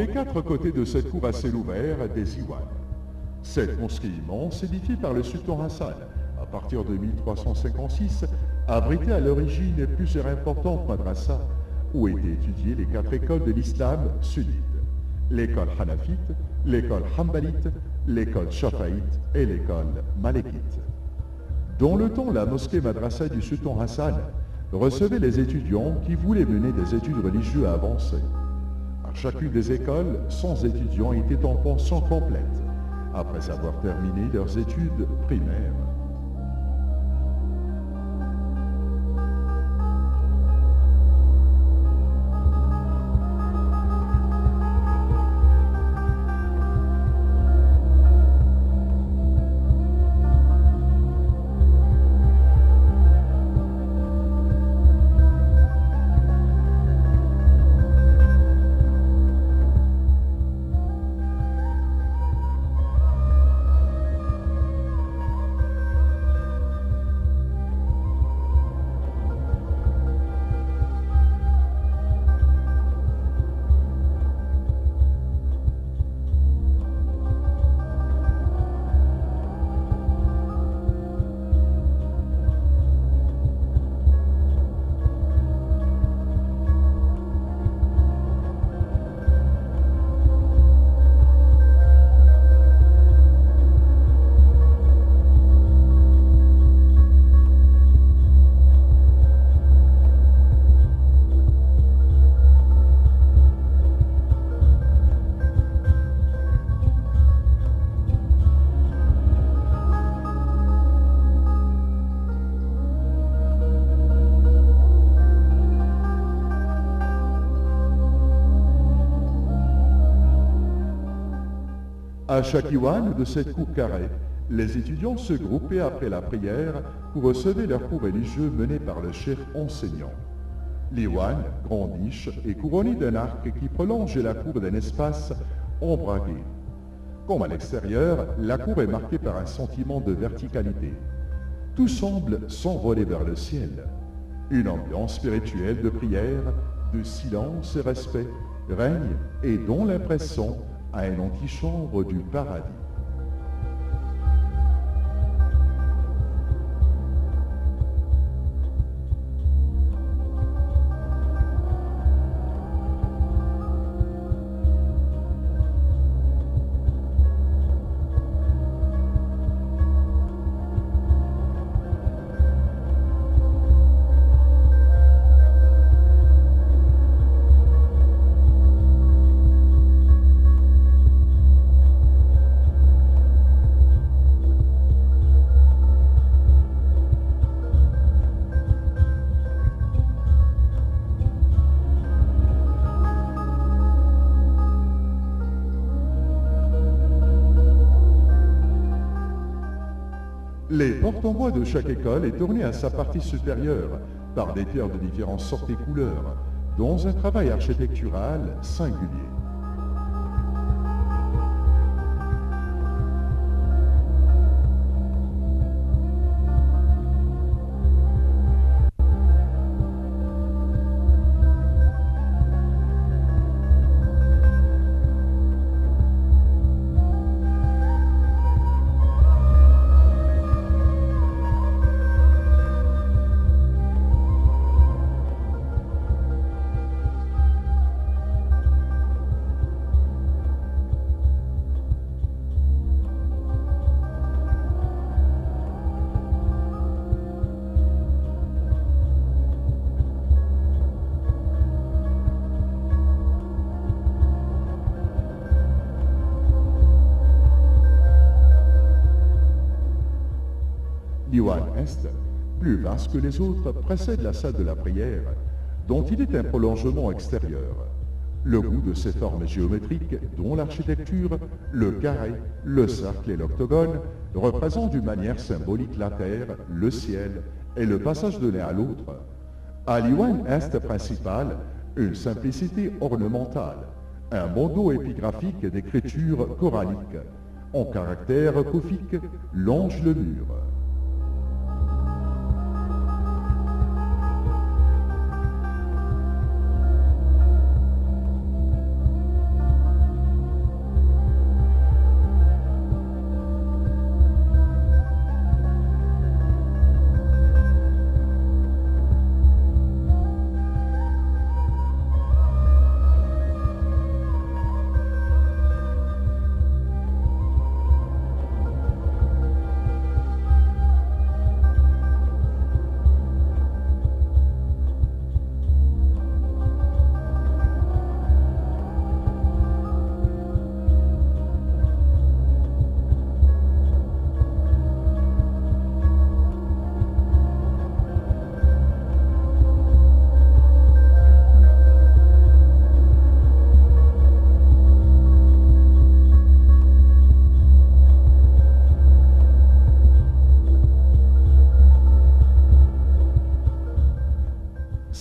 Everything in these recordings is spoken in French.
les 4 côtés de cette cour à ciel ouvert des Iwan. Cette mosquée immense, édifiée par le sultan Hassan à partir de 1356, abritait à l'origine plusieurs importantes madrasas où étaient étudiées les 4 écoles de l'islam sunnite. L'école hanafite, l'école hanbalite, l'école shafaïte et l'école malékite. Dans le temps, la mosquée madrasa du sultan Hassan recevait les étudiants qui voulaient mener des études religieuses avancées. À chacune des écoles, 100 étudiants étaient en pension complète, après avoir terminé leurs études primaires. À chaque Iwan de cette cour carrée, les étudiants se groupaient après la prière pour recevoir leurs cours religieux menés par le cheikh enseignant. L'Iwan, grand niche, est couronné d'un arc qui prolonge la cour d'un espace ombragé. Comme à l'extérieur, la cour est marquée par un sentiment de verticalité. Tout semble s'envoler vers le ciel. Une ambiance spirituelle de prière, de silence et respect règne et donne l'impression à une antichambre du paradis. Les portes en bois de chaque école est ornée à sa partie supérieure par des pierres de différentes sortes et couleurs, dans un travail architectural singulier. L'Iwan Est, plus vaste que les autres, précède la salle de la prière, dont il est un prolongement extérieur. Le goût de ses formes géométriques, dont l'architecture, le carré, le cercle et l'octogone, représentent d'une manière symbolique la terre, le ciel et le passage de l'un à l'autre. À l'Iwan Est principal, une simplicité ornementale, un bandeau épigraphique d'écriture coranique, en caractère koufique, longe le mur.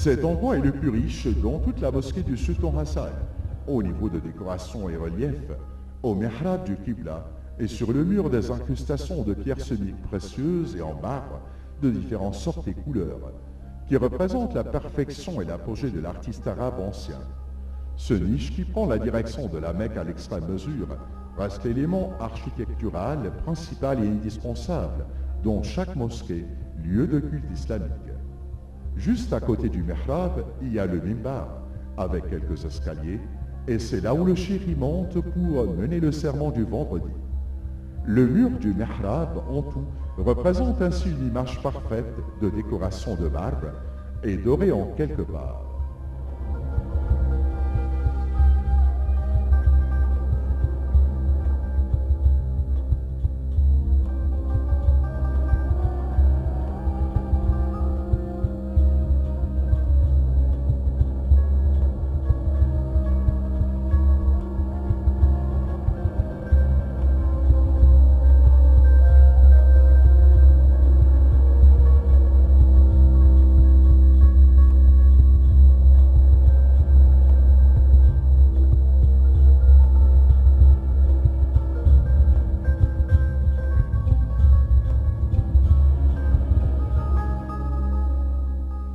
Cet endroit est le plus riche dans toute la mosquée du sultan Hassan, au niveau de décoration et relief, au mihrab du Qibla et sur le mur des incrustations de pierres semi-précieuses et en marbre de différentes sortes et couleurs, qui représentent la perfection et l'apogée de l'artiste arabe ancien. Ce niche qui prend la direction de la Mecque à l'extrême mesure reste l'élément architectural principal et indispensable dans chaque mosquée, lieu de culte islamique. Juste à côté du mihrab, il y a le mimbar, avec quelques escaliers, et c'est là où le chéri monte pour mener le sermon du vendredi. Le mur du mihrab, en tout, représente ainsi une image parfaite de décoration de marbre et dorée en quelque part.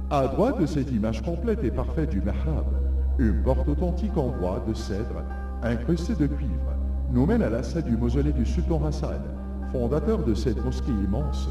À droite de cette image complète et parfaite du mihrab, une porte authentique en bois de cèdre, incrustée de cuivre, nous mène à la salle du mausolée du sultan Hassan, fondateur de cette mosquée immense.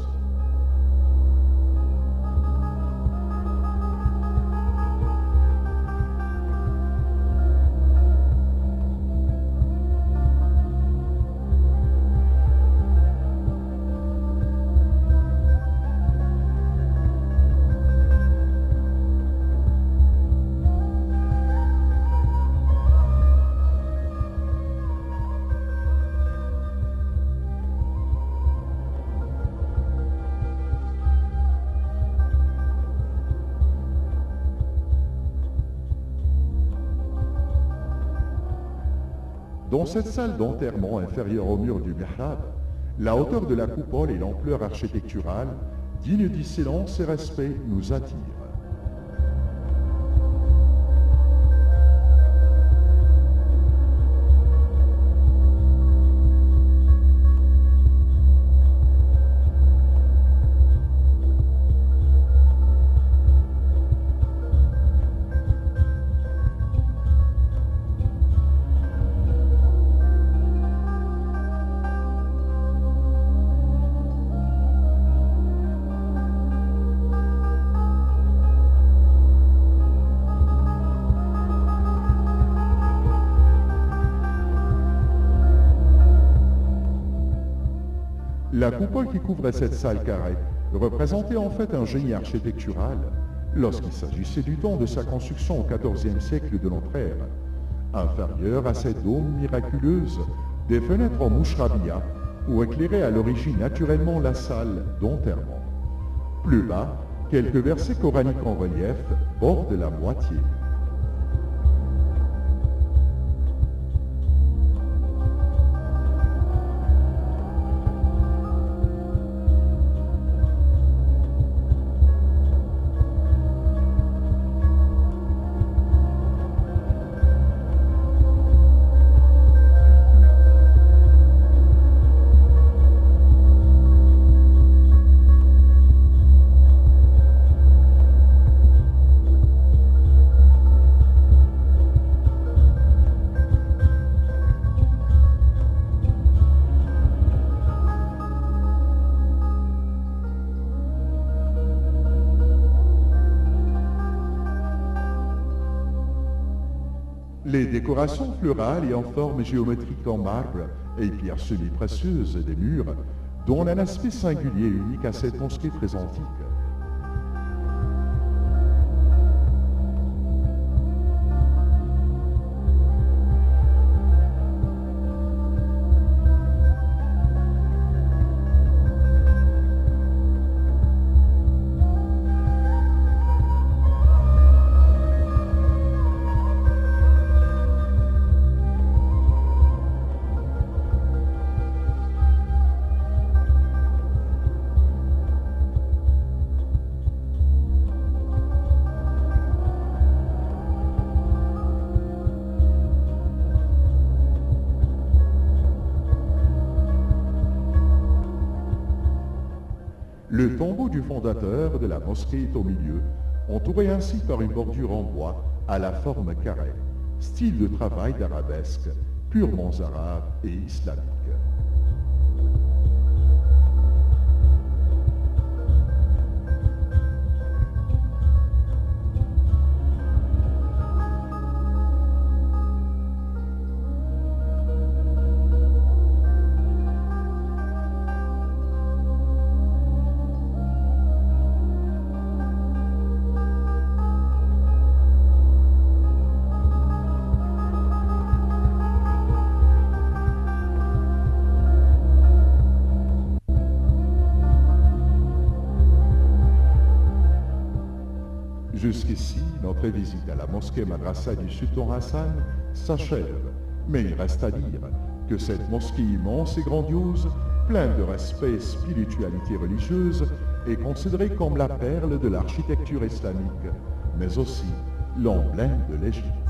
Dans cette salle d'enterrement inférieure au mur du mihrab, la hauteur de la coupole et l'ampleur architecturale, dignes du silence et respect, nous attirent. La coupole qui couvrait cette salle carrée représentait en fait un génie architectural lorsqu'il s'agissait du temps de sa construction au XIVe siècle de notre ère, inférieur à cette dôme miraculeuse des fenêtres en mouchrabia où éclairait à l'origine naturellement la salle d'enterrement. Plus bas, quelques versets coraniques en relief bordent la moitié. Les décorations florales et en forme géométrique en marbre et pierres semi-précieuses des murs donnent un aspect singulier et unique à cette mosquée très antique. Le tombeau du fondateur de la mosquée est au milieu, entouré ainsi par une bordure en bois à la forme carrée, style de travail d'arabesque, purement arabe et islamique. Jusqu'ici, notre visite à la mosquée madrasa du sultan Hassan s'achève, mais il reste à dire que cette mosquée immense et grandiose, pleine de respect et spiritualité religieuse, est considérée comme la perle de l'architecture islamique, mais aussi l'emblème de l'Égypte.